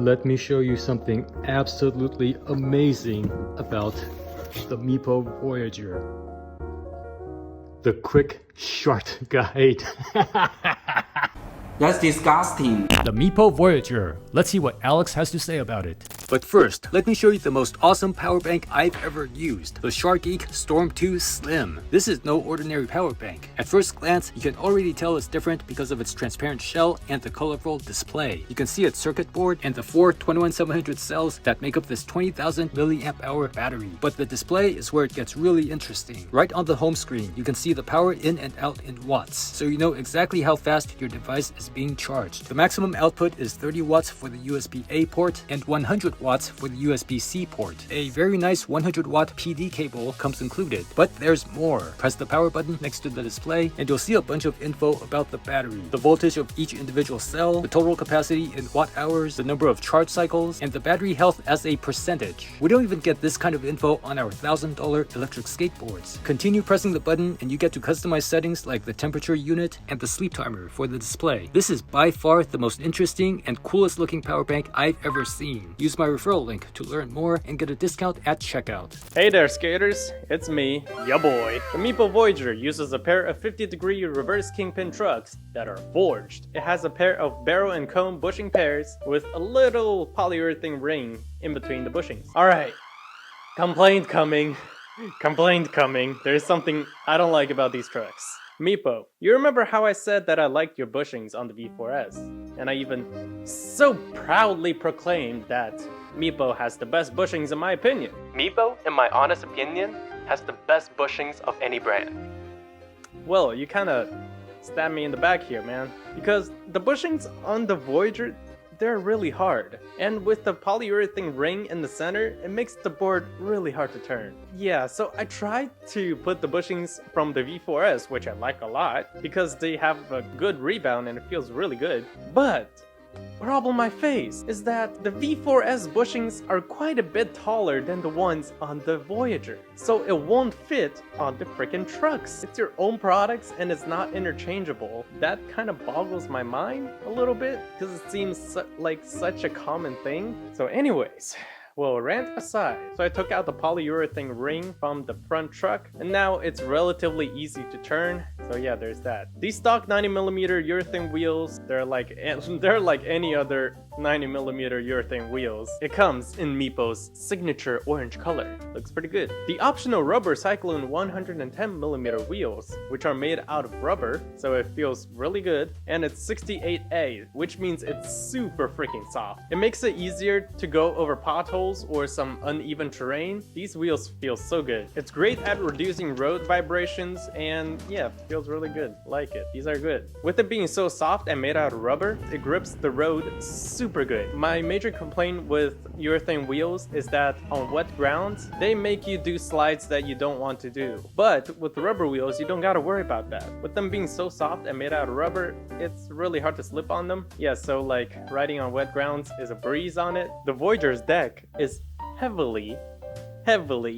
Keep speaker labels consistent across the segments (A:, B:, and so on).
A: Let me show you something absolutely amazing about the Meepo Voyager. The quick short guide.
B: That's disgusting.
A: The Meepo Voyager. Let's see what Aleks has to say about it. But first, let me show you the most awesome power bank I've ever used. The SharkGeek Storm 2 Slim. This is no ordinary power bank. At first glance, you can already tell it's different because of its transparent shell and the colorful display. You can see its circuit board and the four 21700 cells that make up this 20,000 milliamp hour battery. But the display is where it gets really interesting. Right on the home screen, you can see the power in and out in watts, so you know exactly how fast your device is being charged. The maximum output is 30 watts for the USB-A port and 100 watts for the USB-C port. A very nice 100 watt PD cable comes included, but there's more. Press the power button next to the display and you'll see a bunch of info about the battery, the voltage of each individual cell, the total capacity in watt hours, the number of charge cycles, and the battery health as a percentage. We don't even get this kind of info on our $1,000 electric skateboards. Continue pressing the button and you get to customize settings like the temperature unit and the sleep timer for the display. This is by far the most interesting and coolest looking power bank I've ever seen. Use my referral link to learn more and get a discount at checkout.
C: Hey there skaters, it's me, ya boy. The Meepo Voyager uses a pair of 50-degree reverse kingpin trucks that are forged. It has a pair of barrel and cone bushing pairs with a little polyurethane ring in between the bushings. Alright, complaint coming. Complaint coming. There's something I don't like about these trucks. Meepo, you remember how I said that I liked your bushings on the V4S? And I even so proudly proclaimed that Meepo has the best bushings in my opinion. Meepo, in my honest opinion, has the best bushings of any brand. Well, you kinda stabbed me in the back here, man. Because the bushings on the Voyager, they're really hard. And with the polyurethane ring in the center, it makes the board really hard to turn. Yeah, so I tried to put the bushings from the V4S, which I like a lot, because they have a good rebound and it feels really good. But problem I face is that the V4S bushings are quite a bit taller than the ones on the Voyager, so it won't fit on the freaking trucks. It's your own products and it's not interchangeable. That kind of boggles my mind a little bit because it seems like such a common thing. So anyways, well, rant aside, so I took out the polyurethane ring from the front truck and now it's relatively easy to turn. So yeah, there's that. These stock 90mm urethane wheels, they're like any other 90mm urethane wheels. It comes in Meepo's signature orange color. Looks pretty good. The optional rubber Cyclone 110mm wheels, which are made out of rubber, so it feels really good. And it's 68A, which means it's super freaking soft. It makes it easier to go over potholes or some uneven terrain. These wheels feel so good. It's great at reducing road vibrations and yeah, feels really good. Like it. These are good. With it being so soft and made out of rubber, it grips the road super good. My major complaint with urethane wheels is that on wet grounds, they make you do slides that you don't want to do. But with the rubber wheels, you don't gotta worry about that. With them being so soft and made out of rubber, it's really hard to slip on them. Yeah, so like riding on wet grounds is a breeze on it. The Voyager's deck is heavily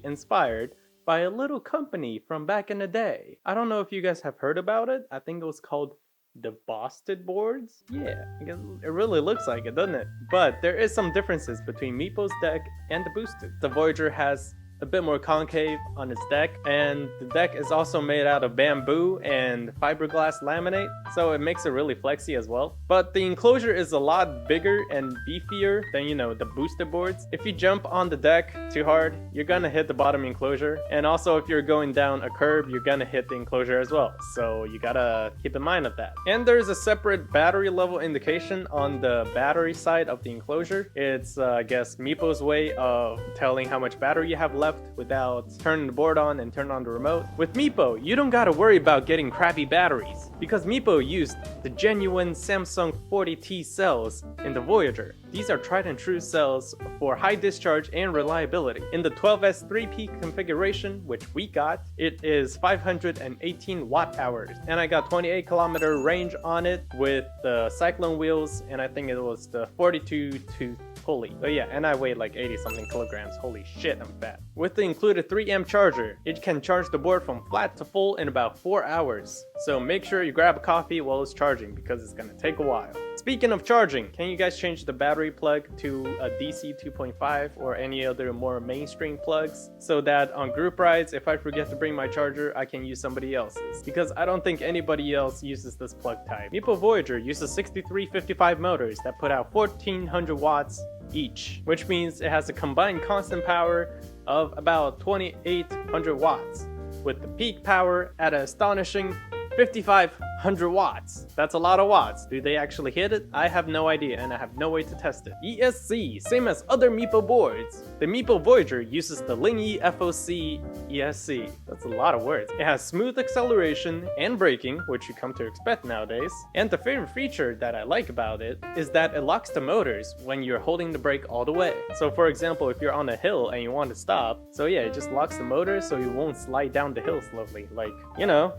C: inspired by a little company from back in the day. I don't know if you guys have heard about it. I think it was called the Boston boards? Yeah, it really looks like it, doesn't it? But there is some differences between Meepo's deck and the Boosted. The Voyager has a bit more concave on its deck, and the deck is also made out of bamboo and fiberglass laminate, so it makes it really flexy as well. But the enclosure is a lot bigger and beefier than, you know, the boosted boards. If you jump on the deck too hard, you're gonna hit the bottom enclosure, and also if you're going down a curb, you're gonna hit the enclosure as well, so you gotta keep in mind of that. And there's a separate battery level indication on the battery side of the enclosure. It's I guess Meepo's way of telling how much battery you have left without turning the board on and turn on the remote. With Meepo, you don't gotta worry about getting crappy batteries because Meepo used the genuine Samsung 40T cells in the Voyager. These are tried and true cells for high discharge and reliability. In the 12S 3P configuration, which we got, it is 518 watt hours, and I got 28km range on it with the Cyclone wheels, and I think it was the 42 tooth pulley. But yeah, and I weighed like 80 something kilograms. Holy shit, I'm fat. With the included 3 amp charger, it can charge the board from flat to full in about 4 hours. So make sure you grab a coffee while it's charging because it's gonna take a while. It's Speaking of charging, can you guys change the battery plug to a DC 2.5 or any other more mainstream plugs so that on group rides, if I forget to bring my charger, I can use somebody else's? Because I don't think anybody else uses this plug type. Meepo Voyager uses 6355 motors that put out 1400 watts each, which means it has a combined constant power of about 2800 watts, with the peak power at an astonishing 5500 watts. That's a lot of watts. Do they actually hit it? I have no idea, and I have no way to test it. ESC, same as other Meepo boards. The Meepo Voyager uses the Lingy FOC ESC. That's a lot of words. It has smooth acceleration and braking, which you come to expect nowadays. And the favorite feature that I like about it is that it locks the motors when you're holding the brake all the way. So for example, if you're on a hill and you want to stop, so yeah, it just locks the motor so you won't slide down the hill slowly. Like, you know,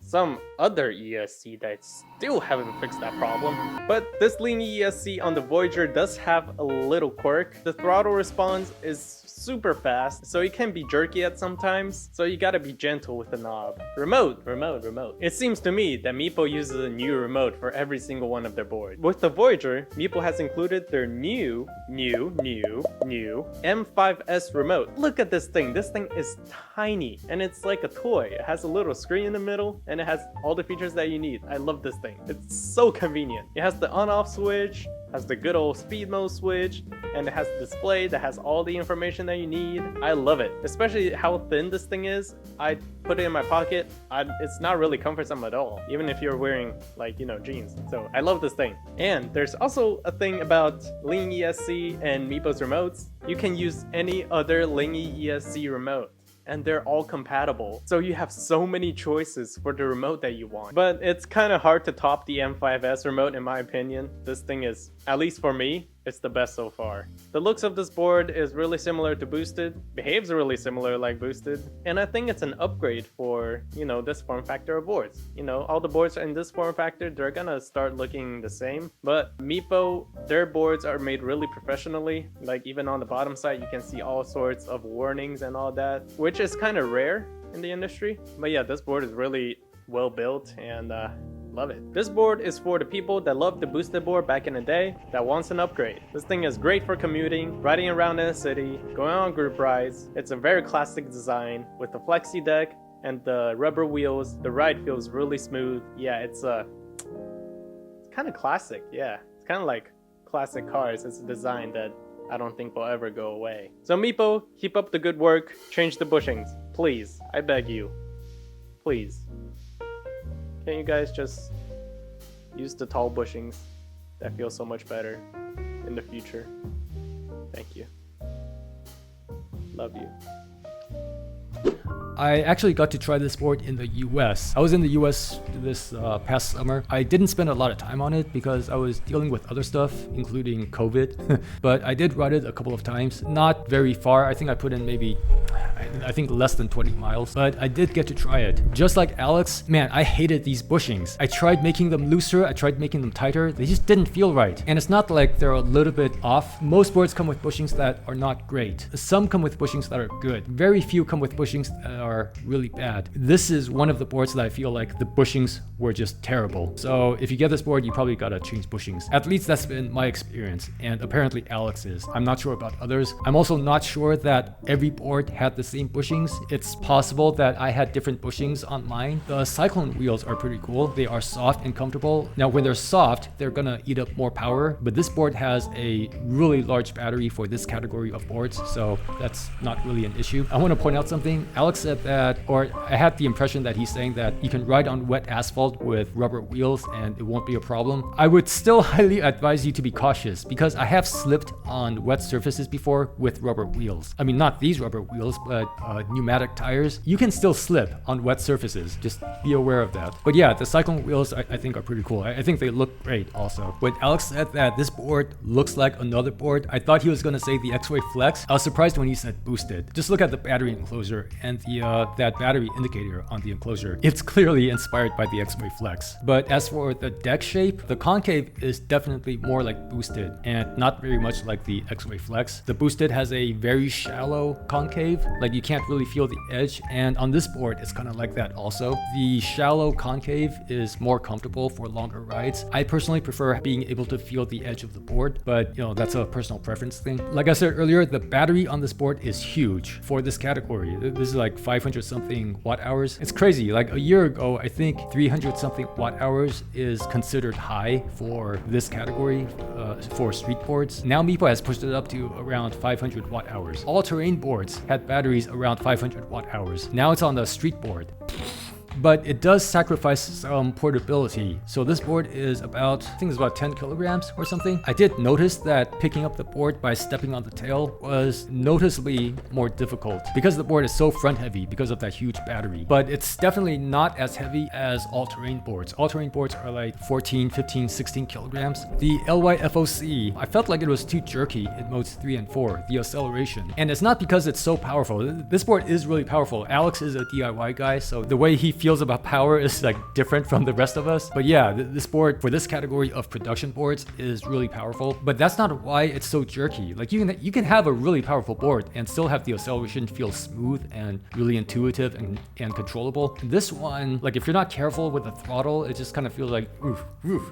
C: some other ESC that still haven't fixed that problem. But this Lingy ESC on the Voyager does have a little quirk. The throttle response is super fast, so it can be jerky at sometimes, so you gotta be gentle with the knob. Remote. It seems to me that Meepo uses a new remote for every single one of their boards. With the Voyager, Meepo has included their new M5S remote. Look at this thing. This thing is tiny, and it's like a toy. It has a little screen in the middle, and it has all the features that you need. I love this thing. It's so convenient. It has the on-off switch, has the good old speed mode switch, and it has a display that has all the information that you need. I love it, especially how thin this thing is. I put it in my pocket. It's not really cumbersome at all, even if you're wearing, like, you know, jeans. So I love this thing. And there's also a thing about Lingy ESC and Meepo's remotes. You can use any other Lingy ESC remote, and they're all compatible. So you have so many choices for the remote that you want. But it's kind of hard to top the M5S remote in my opinion. This thing is, at least for me, it's the best so far. The looks of this board is really similar to Boosted, behaves really similar like Boosted, and I think it's an upgrade for, you know, this form factor of boards. You know, all the boards in this form factor, they're gonna start looking the same, but Meepo, their boards are made really professionally. Like even on the bottom side, you can see all sorts of warnings and all that, which is kind of rare in the industry. But yeah, this board is really well built and love it. This board is for the people that loved the Boosted board back in the day that wants an upgrade. This thing is great for commuting, riding around in the city, going on group rides. It's a very classic design with the flexi deck and the rubber wheels. The ride feels really smooth. Yeah, it's kind of classic. Yeah, it's kind of like classic cars. It's a design that I don't think will ever go away. So Meepo, keep up the good work. Change the bushings, please. I beg you, please. Can you guys just use the tall bushings that feel so much better in the future? Thank you. Love you.
A: I actually got to try this board in the US. I was in the US this past summer. I didn't spend a lot of time on it because I was dealing with other stuff, including COVID. But I did ride it a couple of times. Not very far. I think I put in maybe, I think less than 20 miles. But I did get to try it. Just like Aleks, man, I hated these bushings. I tried making them looser. I tried making them tighter. They just didn't feel right. And it's not like they're a little bit off. Most boards come with bushings that are not great. Some come with bushings that are good. Very few come with bushings that are really bad. This is one of the boards that I feel like the bushings were just terrible. So if you get this board, you probably gotta change bushings. At least that's been my experience, and apparently Aleks is. I'm not sure about others. I'm also not sure that every board had the same bushings. It's possible that I had different bushings on mine. The Cyclone wheels are pretty cool. They are soft and comfortable. Now when they're soft, they're gonna eat up more power, but this board has a really large battery for this category of boards, so that's not really an issue. I want to point out something. Aleks said that, or I had the impression that he's saying that you can ride on wet asphalt with rubber wheels and it won't be a problem. I would still highly advise you to be cautious because I have slipped on wet surfaces before with rubber wheels. I mean, not these rubber wheels, but pneumatic tires. You can still slip on wet surfaces. Just be aware of that. But yeah, the Cyclone wheels I think are pretty cool. I think they look great also. When Aleks said that this board looks like another board, I thought he was gonna say the X-Way Flex. I was surprised when he said Boosted. Just look at the battery enclosure and the that battery indicator on the enclosure. It's clearly inspired by the X-Way Flex. But as for the deck shape, the concave is definitely more like Boosted and not very much like the X-Way Flex. The Boosted has a very shallow concave. Like like you can't really feel the edge, and on this board it's kind of like that also. The shallow concave is more comfortable for longer rides. I personally prefer being able to feel the edge of the board, but you know, that's a personal preference thing. Like I said earlier, the battery on this board is huge for this category. This is like 500 something watt hours. It's crazy. Like a year ago, I think 300 something watt hours is considered high for this category for street boards. Now Meepo has pushed it up to around 500 watt hours. All-terrain boards had batteries around 500 watt hours. Now it's on the street board. But it does sacrifice some portability. So this board is about, I think it's about 10 kilograms or something. I did notice that picking up the board by stepping on the tail was noticeably more difficult because the board is so front heavy because of that huge battery. But it's definitely not as heavy as all-terrain boards. All-terrain boards are like 14, 15, 16 kilograms. The LYFOC, I felt like it was too jerky in modes 3 and 4, the acceleration. And it's not because it's so powerful. This board is really powerful. Aleks is a DIY guy, so the way he feels about power is like different from the rest of us. But yeah, this board for this category of production boards is really powerful, but that's not why it's so jerky. Like you can have a really powerful board and still have the acceleration feel smooth and really intuitive and controllable. This one, like if you're not careful with the throttle, it just kind of feels like oof,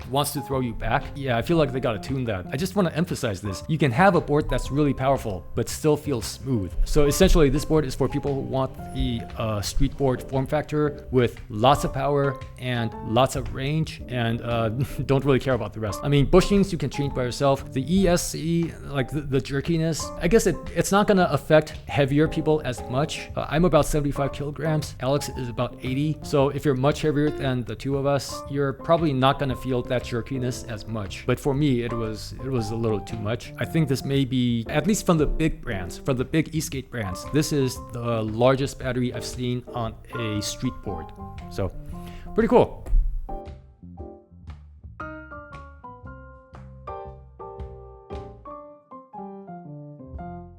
A: wants to throw you back. Yeah, I feel like they gotta tune that. I just want to emphasize this. You can have a board that's really powerful but still feels smooth. So essentially this board is for people who want the street board form factor with lots of power and lots of range and don't really care about the rest. I mean, bushings you can change by yourself. The ESC, like the jerkiness, I guess it's not gonna affect heavier people as much. I'm about 75 kilograms. Aleks is about 80. So if you're much heavier than the two of us, you're probably not gonna feel that jerkiness as much. But for me, it was a little too much. I think this may be, at least from the big brands, from the big e-skate brands, this is the largest battery I've seen on a street board. So pretty cool.